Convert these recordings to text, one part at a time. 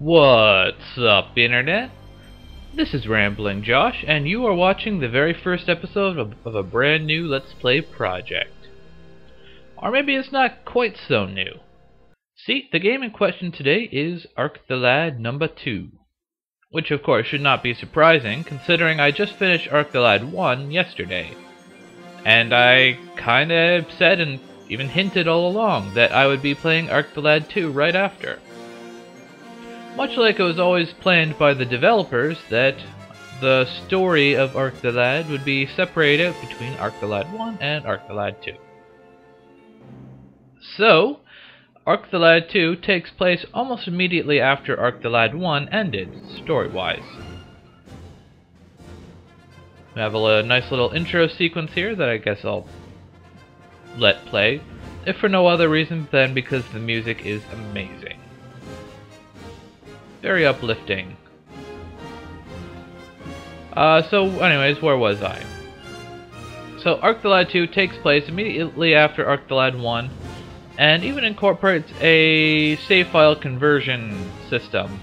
What's up, Internet? This is Rambling Josh, and you are watching the very first episode of a brand new Let's Play project. Or maybe it's not quite so new. See, the game in question today is Arc the Lad number 2. Which of course should not be surprising, considering I just finished Arc the Lad 1 yesterday. And I kinda said and even hinted all along that I would be playing Arc the Lad 2 right after. Much like it was always planned by the developers that the story of Arc the Lad would be separated between Arc the Lad 1 and Arc the Lad 2. So, Arc the Lad 2 takes place almost immediately after Arc the Lad 1 ended, story-wise. We have a nice little intro sequence here that I guess I'll let play, if for no other reason than because the music is amazing. Very uplifting. So anyways, where was I? So Arc the Lad 2 takes place immediately after Arc the Lad 1, and even incorporates a save file conversion system.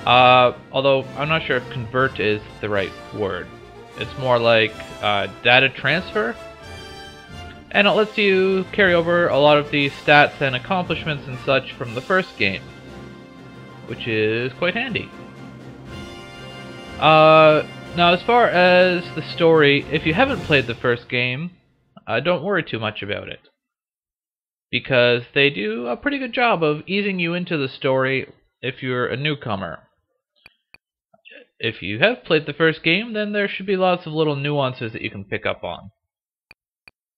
Although I'm not sure if convert is the right word. It's more like data transfer. And it lets you carry over a lot of the stats and accomplishments and such from the first game, which is quite handy. Now as far as the story, if you haven't played the first game, don't worry too much about it, because they do a pretty good job of easing you into the story if you're a newcomer. If you have played the first game, then there should be lots of little nuances that you can pick up on.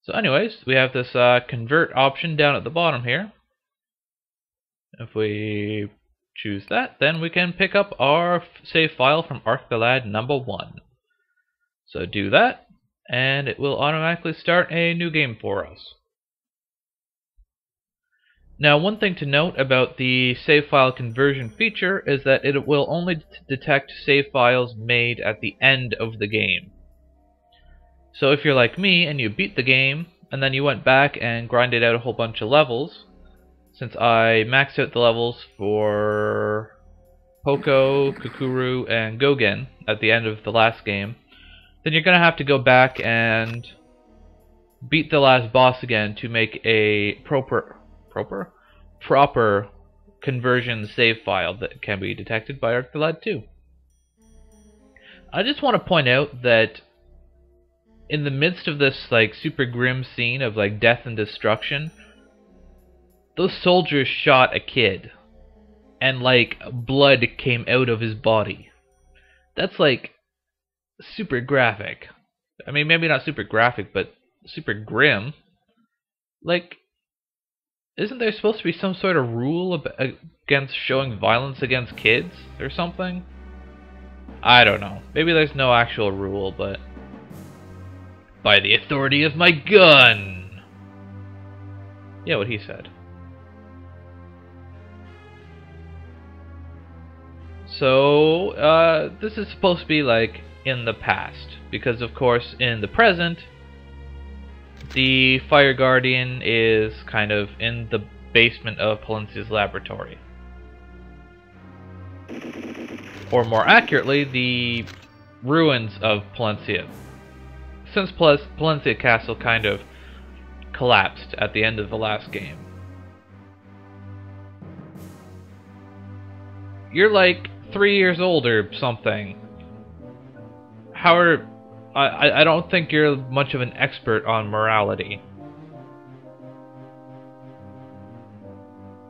So anyways, we have this convert option down at the bottom here. If we choose that, then we can pick up our save file from Arc the Lad number 1. So do that, and it will automatically start a new game for us. Now, one thing to note about the save file conversion feature is that it will only detect save files made at the end of the game. So if you're like me and you beat the game, and then you went back and grinded out a whole bunch of levels, since I maxed out the levels for Poco, Kukuru, and Gogen at the end of the last game, then you're going to have to go back and beat the last boss again to make a proper conversion save file that can be detected by Arc the Lad 2. I just want to point out that in the midst of this super grim scene of death and destruction, those soldiers shot a kid, and blood came out of his body. That's super graphic. I mean, maybe not super graphic, but super grim. Isn't there supposed to be some sort of rule against showing violence against kids or something? I don't know. Maybe there's no actual rule, but by the authority of my gun! Yeah, what he said. So, this is supposed to be in the past, because of course in the present, the Fire Guardian is kind of in the basement of Palencia's laboratory. Or more accurately, the ruins of Palencia, since Palencia Castle kind of collapsed at the end of the last game. You're 3 years old or something. However, I don't think you're much of an expert on morality.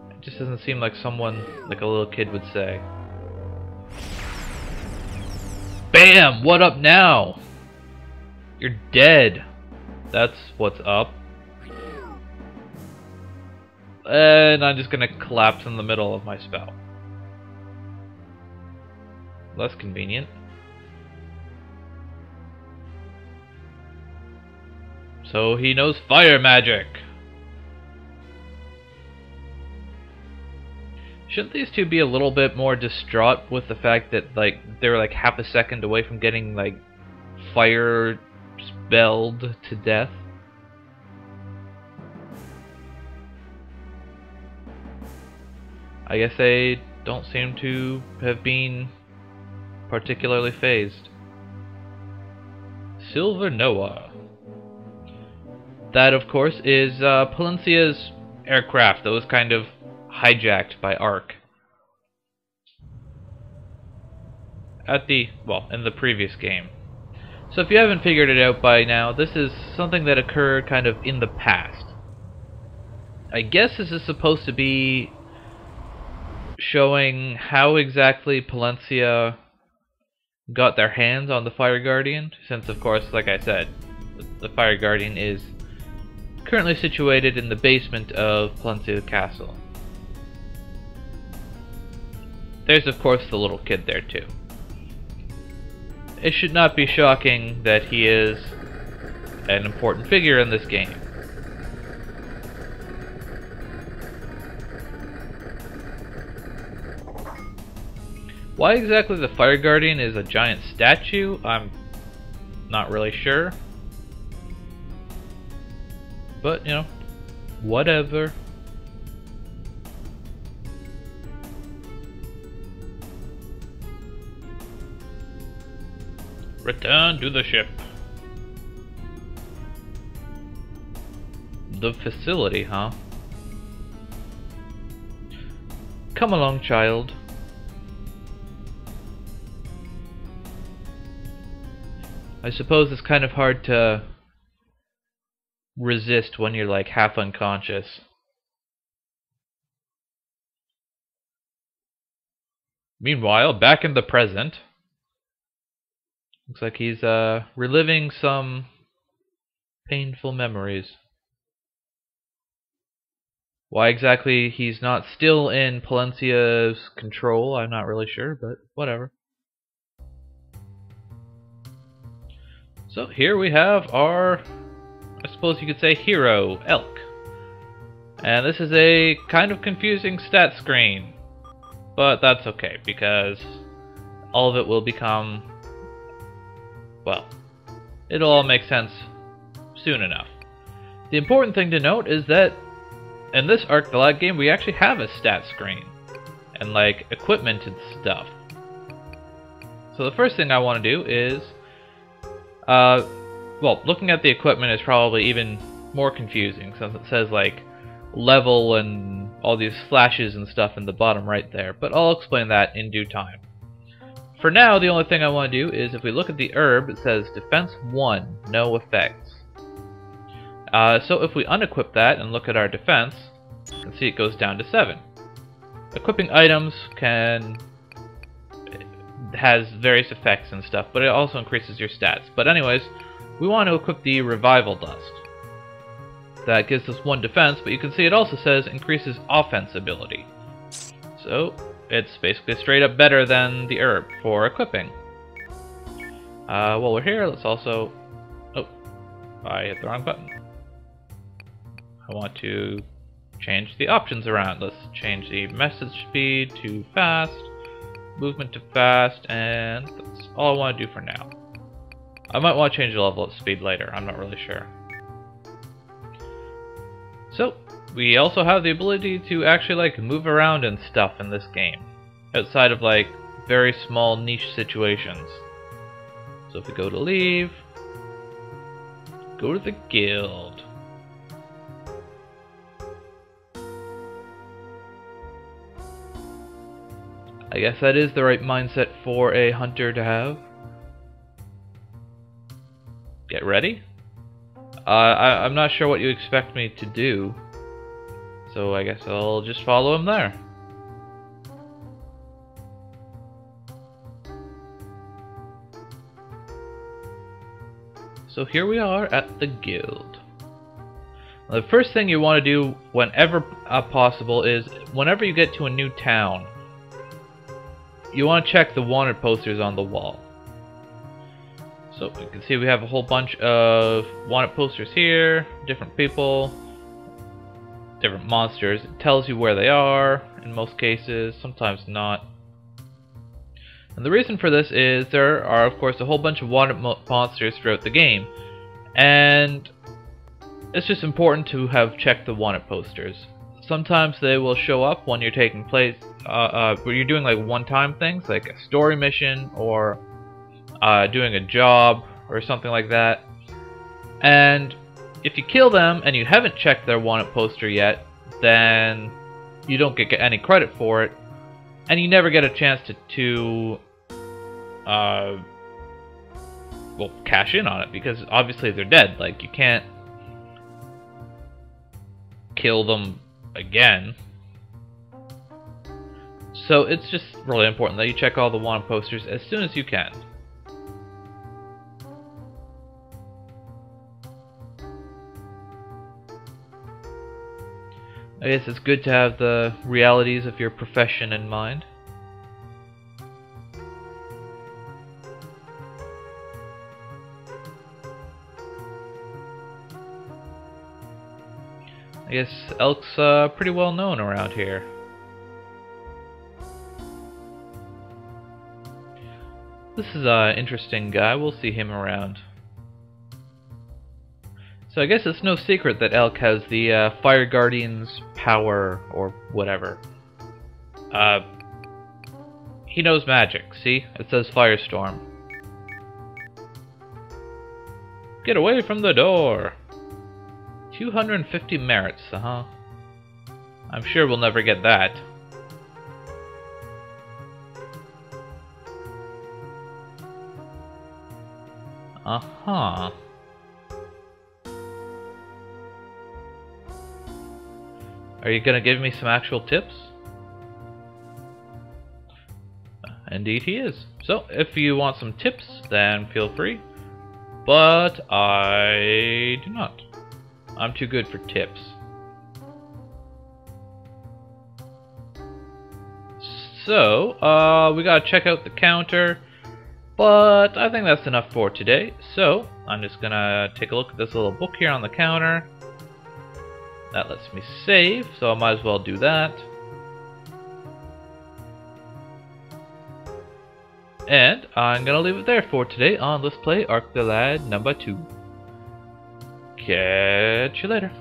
It just doesn't seem like someone a little kid would say. BAM! What up now? You're dead. That's what's up. And I'm just gonna collapse in the middle of my spell. Less convenient. So he knows fire magic. Shouldn't these two be a little bit more distraught with the fact that they were half a second away from getting fire spelled to death? I guess they don't seem to have been particularly phased. Silver Noah. That, of course, is Palencia's aircraft that was kind of hijacked by Ark. In the previous game. So if you haven't figured it out by now, this is something that occurred kind of in the past. I guess this is supposed to be showing how exactly Palencia got their hands on the Fire Guardian, since of course, like I said, the Fire Guardian is currently situated in the basement of Palencia Castle. There's of course the little kid there too. It should not be shocking that he is an important figure in this game. Why exactly the Fire Guardian is a giant statue, I'm not really sure. But, you know, whatever. Return to the ship. The facility, huh? Come along, child. I suppose it's kind of hard to resist when you're like half unconscious. Meanwhile, back in the present, looks like he's reliving some painful memories. Why exactly he's not still in Palencia's control, I'm not really sure, but whatever. So here we have our, I suppose you could say, hero, Elk. And this is a kind of confusing stat screen. But that's okay, because all of it will become, well, it'll all make sense soon enough. The important thing to note is that in this Ark the Lag game, we actually have a stat screen. And like, equipment and stuff. So the first thing I want to do is, well, looking at the equipment is probably even more confusing, since it says like level and all these flashes and stuff in the bottom right there, but I'll explain that in due time. For now, the only thing I want to do is, if we look at the herb, it says defense 1, no effects. So if we unequip that and look at our defense, you can see it goes down to 7. Equipping items has various effects and stuff, but it also increases your stats. But anyways, we want to equip the Revival Dust. That gives us 1 defense, but you can see it also says increases offense ability. So it's basically straight up better than the herb for equipping. While we're here, let's also... Oh, I hit the wrong button. I want to change the options around. Let's change the message speed to fast, movement to fast, and that's all I want to do for now. I might want to change the level of speed later, I'm not really sure. So, we also have the ability to actually like move around and stuff in this game, outside of like very small niche situations. So if we go to leave, go to the guild. I guess that is the right mindset for a hunter to have. Get ready? I'm not sure what you expect me to do, so I guess I'll just follow him there. So here we are at the guild. Now, the first thing you want to do whenever possible is, whenever you get to a new town, you want to check the wanted posters on the wall. So you can see we have a whole bunch of wanted posters here, different people, different monsters. It tells you where they are in most cases, sometimes not. And the reason for this is there are, of course, a whole bunch of wanted monsters throughout the game, and it's just important to have checked the wanted posters. Sometimes they will show up when you're taking place where you're doing like one-time things, like a story mission or doing a job or something like that. And if you kill them and you haven't checked their wanted poster yet, then you don't get any credit for it, and you never get a chance to well, cash in on it, because obviously they're dead. Like, you can't kill them again. So it's just really important that you check all the wanted posters as soon as you can. I guess it's good to have the realities of your profession in mind. I guess Elk's pretty well known around here. This is an interesting guy. We'll see him around. So I guess it's no secret that Elk has the Fire Guardian's power, or whatever. He knows magic. See? It says Firestorm. Get away from the door! 250 merits, huh? I'm sure we'll never get that. Uh-huh. Are you gonna give me some actual tips? Indeed he is. So, if you want some tips, then feel free. But I do not. I'm too good for tips. So, we gotta check out the counter. But I think that's enough for today. So, I'm just gonna take a look at this little book here on the counter. That lets me save, so I might as well do that. And I'm gonna leave it there for today on Let's Play Arc the Lad number 2. Catch you later.